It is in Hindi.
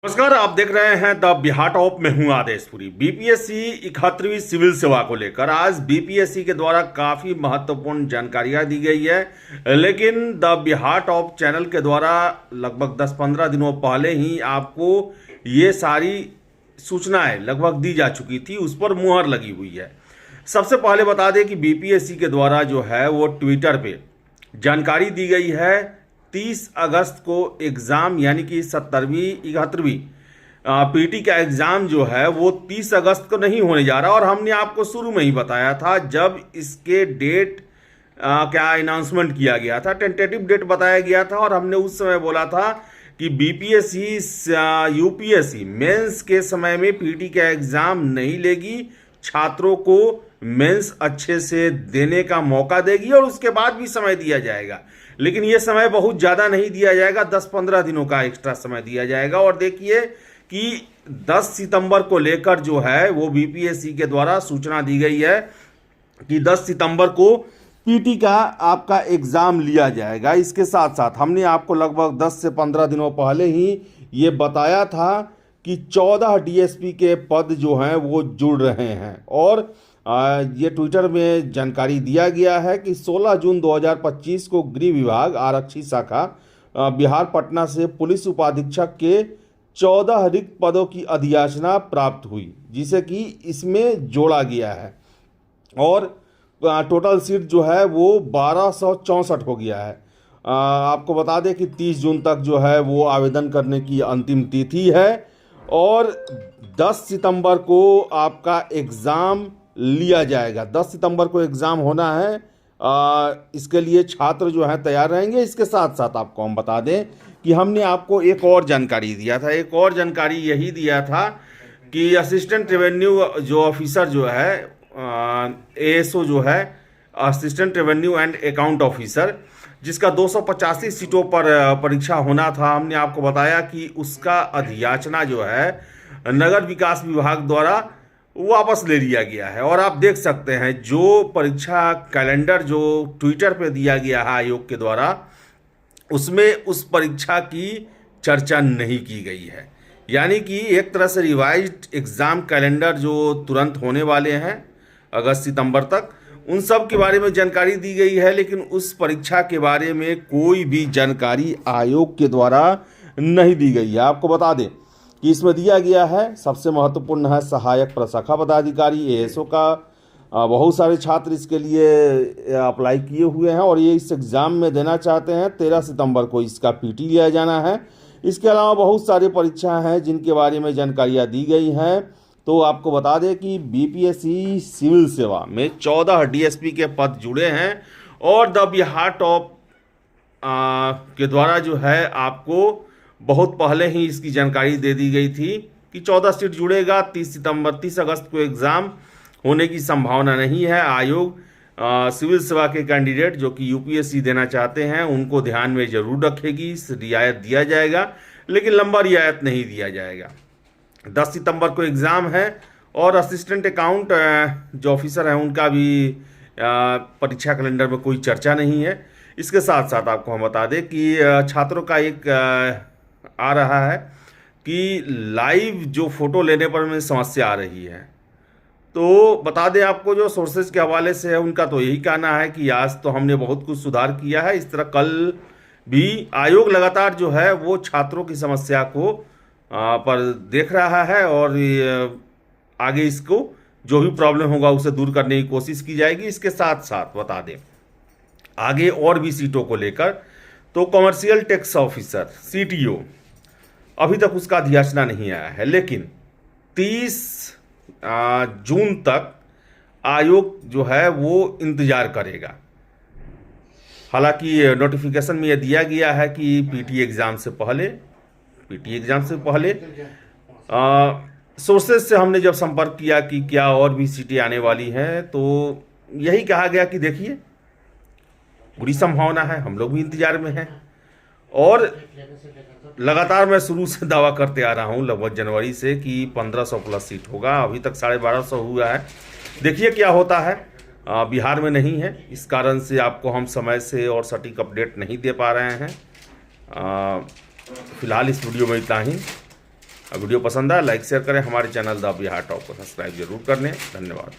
नमस्कार, आप देख रहे हैं द बिहार टॉप में हूं आदेशपुरी। बीपीएससी 71वीं सिविल सेवा को लेकर आज बीपीएससी के द्वारा काफ़ी महत्वपूर्ण जानकारियां दी गई है, लेकिन द बिहार टॉप चैनल के द्वारा लगभग 10-15 दिनों पहले ही आपको ये सारी सूचनाएं लगभग दी जा चुकी थी, उस पर मुहर लगी हुई है। सबसे पहले बता दें कि बीपीएससी के द्वारा जो है वो ट्विटर पे जानकारी दी गई है 30 अगस्त को एग्ज़ाम यानी कि 70वीं 71वीं पीटी का एग्ज़ाम जो है वो 30 अगस्त को नहीं होने जा रहा। और हमने आपको शुरू में ही बताया था जब इसके डेट क्या अनाउंसमेंट किया गया था, टेंटेटिव डेट बताया गया था, और हमने उस समय बोला था कि बीपीएससी यूपीएससी मेंस के समय में पीटी का एग्ज़ाम नहीं लेगी, छात्रों को मेंस अच्छे से देने का मौका देगी और उसके बाद भी समय दिया जाएगा। लेकिन ये समय बहुत ज़्यादा नहीं दिया जाएगा, 10-15 दिनों का एक्स्ट्रा समय दिया जाएगा। और देखिए कि 10 सितंबर को लेकर जो है वो बीपीएससी के द्वारा सूचना दी गई है कि 10 सितंबर को पीटी का आपका एग्ज़ाम लिया जाएगा। इसके साथ साथ हमने आपको लगभग 10 से 15 दिनों पहले ही ये बताया था कि 14 डीएसपी के पद जो हैं वो जुड़ रहे हैं। और ये ट्विटर में जानकारी दिया गया है कि 16 जून 2025 को गृह विभाग आरक्षी शाखा बिहार पटना से पुलिस उपाधीक्षक के 14 रिक्त पदों की अधियाचना प्राप्त हुई, जिसे कि इसमें जोड़ा गया है। और टोटल सीट जो है वो 1264 हो गया है। आपको बता दें कि 30 जून तक जो है वो आवेदन करने की अंतिम तिथि है और 10 सितंबर को आपका एग्ज़ाम लिया जाएगा। 10 सितंबर को एग्ज़ाम होना है। इसके लिए छात्र जो हैं तैयार रहेंगे। इसके साथ साथ आपको हम बता दें कि हमने आपको एक और जानकारी दिया था। एक और जानकारी यही दिया था कि असिस्टेंट रेवेन्यू जो ऑफिसर जो है एएसओ जो है, assistant revenue and account officer, जिसका 285 सीटों पर परीक्षा होना था, हमने आपको बताया कि उसका अधियाचना जो है नगर विकास विभाग द्वारा वापस ले लिया गया है। और आप देख सकते हैं जो परीक्षा कैलेंडर जो ट्विटर पे दिया गया है आयोग के द्वारा, उसमें उस परीक्षा की चर्चा नहीं की गई है। यानी कि एक तरह से रिवाइज्ड एग्ज़ाम कैलेंडर जो तुरंत होने वाले हैं अगस्त सितंबर तक, उन सब के बारे में जानकारी दी गई है, लेकिन उस परीक्षा के बारे में कोई भी जानकारी आयोग के द्वारा नहीं दी गई है। आपको बता दें कि इसमें दिया गया है, सबसे महत्वपूर्ण है सहायक प्रशाखा पदाधिकारी एएसओ का। बहुत सारे छात्र इसके लिए अप्लाई किए हुए हैं और ये इस एग्ज़ाम में देना चाहते हैं। 13 सितंबर को इसका पीटी लिया जाना है। इसके अलावा बहुत सारी परीक्षाएं हैं जिनके बारे में जानकारियां दी गई हैं। तो आपको बता दें कि बीपीएससी सिविल सेवा में 14 डीएसपी के पद जुड़े हैं और द बिहार टॉप के द्वारा जो है आपको बहुत पहले ही इसकी जानकारी दे दी गई थी कि 14 सीट जुड़ेगा। 30 अगस्त को एग्ज़ाम होने की संभावना नहीं है। आयोग सिविल सेवा के कैंडिडेट जो कि यूपीएससी देना चाहते हैं उनको ध्यान में ज़रूर रखेगी। रियायत दिया जाएगा, लेकिन लंबा रियायत नहीं दिया जाएगा। 10 सितंबर को एग्ज़ाम है और असिस्टेंट अकाउंट जो ऑफिसर हैं उनका भी परीक्षा कैलेंडर में कोई चर्चा नहीं है। इसके साथ साथ आपको हम बता दें कि छात्रों का एक आ रहा है कि लाइव जो फ़ोटो लेने पर में समस्या आ रही है। तो बता दें आपको, जो सोर्सेज के हवाले से है उनका तो यही कहना है कि आज तो हमने बहुत कुछ सुधार किया है। इस तरह कल भी आयोग लगातार जो है वो छात्रों की समस्या को पर देख रहा है और आगे इसको जो भी प्रॉब्लम होगा उसे दूर करने की कोशिश की जाएगी। इसके साथ साथ बता दें आगे और भी सीटों को लेकर, तो कमर्शियल टैक्स ऑफिसर सीटीओ अभी तक उसका अधियाचना नहीं आया है, लेकिन 30 जून तक आयोग जो है वो इंतज़ार करेगा। हालांकि नोटिफिकेशन में यह दिया गया है कि पीटी एग्ज़ाम से पहले सोर्सेज से हमने जब संपर्क किया कि क्या और भी सीटें आने वाली हैं, तो यही कहा गया कि देखिए पूरी संभावना है, हम लोग भी इंतज़ार में हैं। और लगातार मैं शुरू से दावा करते आ रहा हूँ लगभग जनवरी से कि 1500 प्लस सीट होगा। अभी तक 1250 हुआ है। देखिए क्या होता है। बिहार में नहीं है, इस कारण से आपको हम समय से और सटीक अपडेट नहीं दे पा रहे हैं। फिलहाल इस वीडियो में इतना ही। वीडियो पसंद आया लाइक शेयर करें, हमारे चैनल द बिहार टॉप को सब्सक्राइब जरूर कर लें। धन्यवाद।